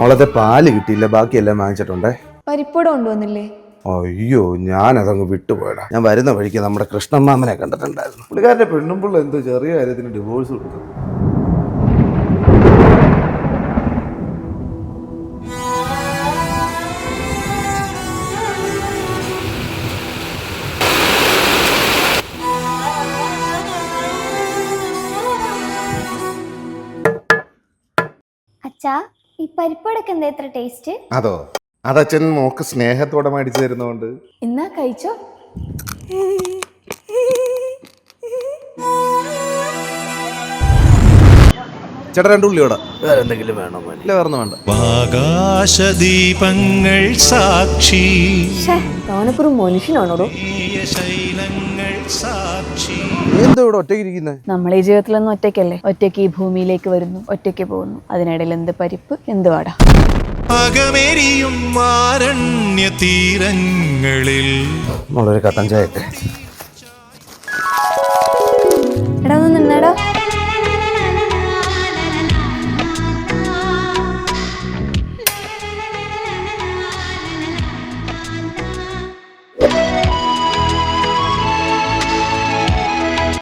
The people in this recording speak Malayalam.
അവളത്തെ പാല് കിട്ടിയില്ല, ബാക്കിയെല്ലാം വാങ്ങിച്ചിട്ടുണ്ടേ. പരിപ്പൂടെ കൊണ്ടുവന്നില്ലേ? അയ്യോ, ഞാനതങ്ങ് വിട്ടുപോയടാ. ഞാൻ വരുന്ന വഴിക്ക് നമ്മുടെ കൃഷ്ണമാമനെ കണ്ടിട്ടുണ്ടായിരുന്നു. പുള്ളിക്കാരൻ്റെ പെണ്ണുമ്പിള്ള എന്തോ ചെറിയ കാര്യത്തിന് ഡിവോഴ്സ് കൊടുത്തു. അച്ഛാ, ഈ പരിപ്പടക്ക് എന്താ ഇത്ര ടേസ്റ്റ്? അതോ, അതച്ഛൻ മോക്ക് സ്നേഹത്തോടെ മേടിച്ചു തരുന്നോണ്ട്. എന്നാ കഴിച്ചോ. ചേട്ടാ 2 ഉള്ളിയോടെ വേറെ എന്തെങ്കിലും വേണോ? ഇല്ല, വേറെ വേണ്ട. ആകാശദീപങ്ങൾ സാക്ഷി, താനൊരു മനുഷ്യനാണോടോ? ശൈലങ്ങൾ സാക്ഷി. എന്തോ ഇവിടെ ഒറ്റയ്ക്ക് ഇരിക്കുന്നത്? നമ്മൾ ഈ ജീവിതത്തിലൊന്നും ഒറ്റയ്ക്കല്ലേ. ഒറ്റയ്ക്ക് ഈ ഭൂമിയിലേക്ക് വരുന്നു, ഒറ്റയ്ക്ക് പോകുന്നു. അതിനിടയിൽ എന്ത് പരിപ്പ്, എന്ത് വാട. അകമെരിയും ആരണ്യ തീരങ്ങളിൽ നമ്മളൊരു കട്ടൻ ചായ.